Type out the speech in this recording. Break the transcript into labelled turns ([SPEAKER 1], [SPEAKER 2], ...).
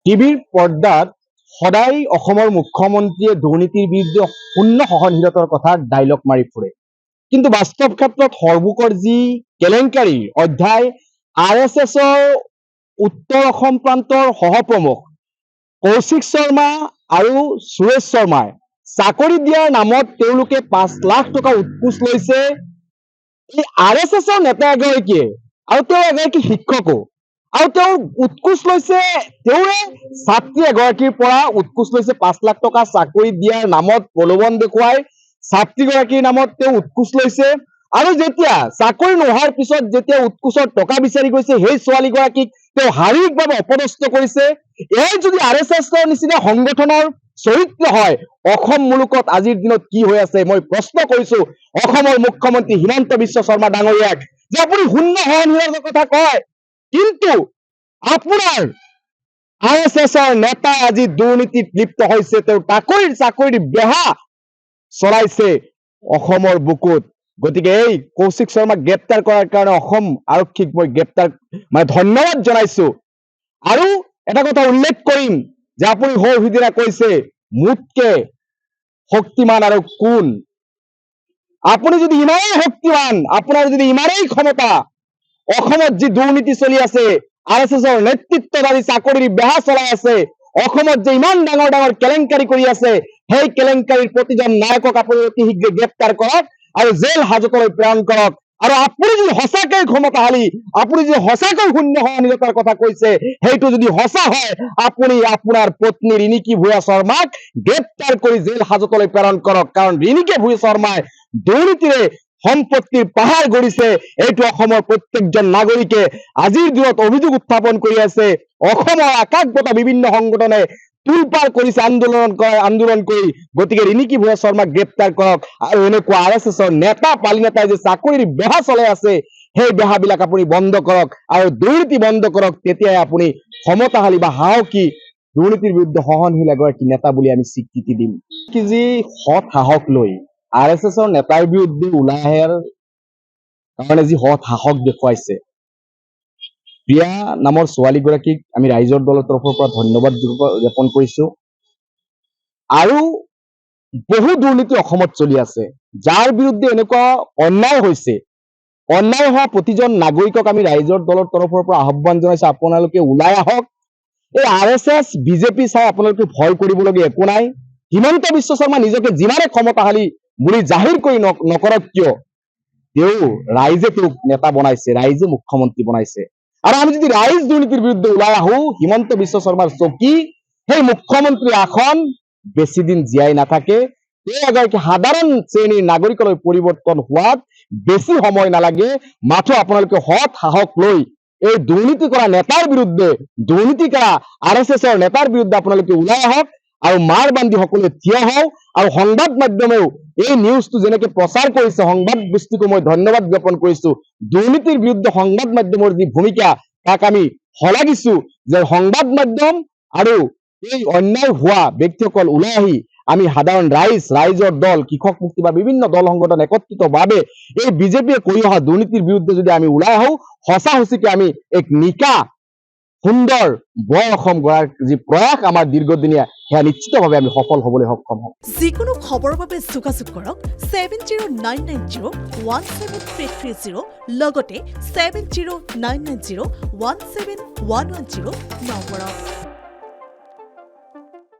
[SPEAKER 1] টিভিৰ পৰ্দাত সদায় অসমৰ মুখ্যমন্ত্ৰীয়ে দুৰ্নীতিৰ বিৰুদ্ধে শূন্য সহনশীলতাৰ কথা ডাইলগ মাৰি ফুৰে। কিন্তু বাস্তৱ ক্ষেত্ৰত সৰ্বুকৰ যি কেলেংকাৰীৰ অধ্যায় RSSৰ উত্তৰ অসম প্ৰান্তৰ সহপ্ৰমুখ কৌশিক শৰ্মা আৰু সুৰেশ শৰ্মাই চাকৰি দিয়াৰ নামত তেওঁলোকে 5 লাখ টকা উৎকোচ লৈছে। এই RSSৰ নেতা এগৰাকীয়ে আৰু তেওঁ এগৰাকী শিক্ষকো আৰু তেওঁ উৎকোচ লৈছে, তেওঁৰে ছাত্ৰী এগৰাকীৰ পৰা উৎকোচ লৈছে 5 লাখ টকা চাকৰি দিয়াৰ নামত প্ৰলোভন দেখুৱাই ছাত্ৰীগৰাকীৰ নামত তেওঁ উৎকোচ লৈছে। আৰু যেতিয়া চাকৰি নোহোৱাৰ পিছত যেতিয়া উৎকোচৰ টকা বিচাৰি গৈছে সেই ছোৱালীগৰাকীক তেওঁ শাৰীৰিকভাৱে অপদস্থ কৰিছে। এই যদি RSSৰ নিচিনা সংগঠনৰ চৰিত্ৰ হয়, অসম মুলুকত আজিৰ দিনত কি হৈ আছে মই প্ৰশ্ন কৰিছো অসমৰ মুখ্যমন্ত্ৰী হিমন্ত বিশ্ব শৰ্মা ডাঙৰীয়াক, যে আপুনি শূন্য সহনশীলতাৰ কথা কয়, কিন্তু আপোনাৰ RSSৰ নেতা আজি দুৰ্নীতিত লিপ্ত হৈছে, তেওঁ চাকৰিৰ বেহা চলাইছে অসমৰ বুকুত। গতিকে এই কৌশিক শৰ্মাক গ্ৰেপ্তাৰ কৰাৰ কাৰণে অসম আৰক্ষীক মই ধন্যবাদ জনাইছো। আৰু এটা কথা উল্লেখ কৰিম যে আপুনি সিদিনা কৈছে মোতকে শক্তিমান আৰু কোন। আপুনি যদি ইমানেই শক্তিমান, আপোনাৰ যদি ইমানেই ক্ষমতা, অসমত যি দুৰ্নীতি চলি আছে, RSSৰ নেতৃত্বত আজি চাকৰিৰ বেহা চলাই আছে, অসমত যে ইমান ডাঙৰ ডাঙৰ কেলেংকাৰী কৰি আছে, সেই কেলেংকাৰীৰ প্ৰতিজন নায়কক আপুনি অতি শীঘ্ৰে গ্ৰেপ্তাৰ কৰক আৰু জেল হাজতলৈ প্ৰেৰণ কৰক। আৰু আপুনি যদি সঁচাকৈ ক্ষমতাশালী, আপুনি যদি সঁচাকৈ শূন্য সহনশীলতাৰ কথা কৈছে, সেইটো যদি সঁচা হয়, আপুনি আপোনাৰ পত্নী ৰিণিকী ভূঞা শৰ্মাক গ্ৰেপ্তাৰ কৰি জেল হাজতলৈ প্ৰেৰণ কৰক। কাৰণ ৰিণিকী ভূঞা শৰ্মাই দুৰ্নীতিৰে সম্পত্তিৰ পাহাৰ গঢ়িছে, এইটো অসমৰ প্ৰত্যেকজন নাগৰিকে আজিৰ দিনত অভিযোগ উত্থাপন কৰি আছে। অসমৰ আকাশবতা বিভিন্ন সংগঠনে তোলপাৰ কৰিছে আন্দোলন কৰি। গতিকে ৰিণিকী ভূঞা শৰ্মাক গ্ৰেপ্তাৰ কৰক আৰু এনেকুৱা RSSৰ নেতা পালি নেতাই যে চাকৰিৰ বেহা চলাই আছে, সেই বেহাবিলাক আপুনি বন্ধ কৰক আৰু দুৰ্নীতি বন্ধ কৰক। তেতিয়াই আপুনি ক্ষমতাশালী বা সাহসী দুৰ্নীতিৰ বিৰুদ্ধে সহনশীল এগৰাকী নেতা বুলি আমি স্বীকৃতি দিম। কি যি সৎ সাহস লৈ RSSৰ নেতাৰ বিৰুদ্ধে ওলাই আহাৰ কাৰণে যি সৎ সাহস দেখুৱাইছে, প্ৰিয়া নামৰ ছোৱালীগৰাকীক আমি ৰাইজৰ দলৰ তৰফৰ পৰা ধন্যবাদ জ্ঞাপন কৰিছো। আৰু বহু দুৰ্নীতি অসমত চলি আছে, যাৰ বিৰুদ্ধে এনেকুৱা অন্যায় হৈছে, অন্যায় হোৱা প্ৰতিজন নাগৰিকক আমি ৰাইজৰ দলৰ তৰফৰ পৰা আহ্বান জনাইছো, আপোনালোকে ওলাই আহক। এই RSS বিজেপি চাই আপোনালোকে ভয় কৰিবলগীয়া একো নাই। হিমন্ত বিশ্ব শৰ্মা নিজকে যিমানে ক্ষমতাশালী বুলি জাহিৰ কৰি নকৰক কিয়, ৰাইজে তেওঁক নেতা বনাইছে, ৰাইজে মুখ্যমন্ত্ৰী বনাইছে। আৰু আমি যদি ৰাইজ দুৰ্নীতিৰ বিৰুদ্ধে ওলাই আহো, হিমন্ত বিশ্ব শৰ্মাৰ চকী, সেই মুখ্যমন্ত্ৰী আসন বেছি দিন জীয়াই নাথাকে। তেওঁ এগৰাকী সাধাৰণ শ্ৰেণীৰ নাগৰিকলৈ পৰিৱৰ্তন হোৱাত বেছি সময় নালাগে। মাথো আপোনালোকে সৎ সাহস লৈ এই দুৰ্নীতি কৰা নেতাৰ বিৰুদ্ধে, দুৰ্নীতি কৰা RSSৰ নেতাৰ বিৰুদ্ধে আপোনালোকে ওলাই আহক আৰু মাৰ বান্ধি সকলোৱে থিয় হওক। আৰু সংবাদ মাধ্যমেও এই নিউজটো যেনেকে প্ৰচাৰ কৰিছে, সংবাদ গোষ্ঠীকো মই ধন্যবাদ জ্ঞাপন কৰিছো। দুৰ্নীতিৰ বিৰুদ্ধে সংবাদ মাধ্যমৰ যি ভূমিকা, তাক আমি শলাগিছো যে সংবাদ মাধ্যম আৰু এই অন্যায় হোৱা ব্যক্তিসকল ওলাই আহি আমি সাধাৰণ ৰাইজৰ দল, কৃষক মুক্তি বা বিভিন্ন দল সংগঠন একত্ৰিতভাৱে এই বিজেপিয়ে কৰি অহা দুৰ্নীতিৰ বিৰুদ্ধে যদি আমি ওলাই আহো, সঁচা সঁচিকে আমি এক নিকা সুন্দৰ বৰ অসম গঢ়াৰ যি প্ৰয়াস আমাৰ দীৰ্ঘদিনীয়া, সেয়া নিশ্চিতভাৱে আমি সফল হ'বলৈ সক্ষম হ'ম।
[SPEAKER 2] যিকোনো খবৰৰ বাবে যোগাযোগ কৰক 7099017330 লগতে 7099017110 নম্বৰত।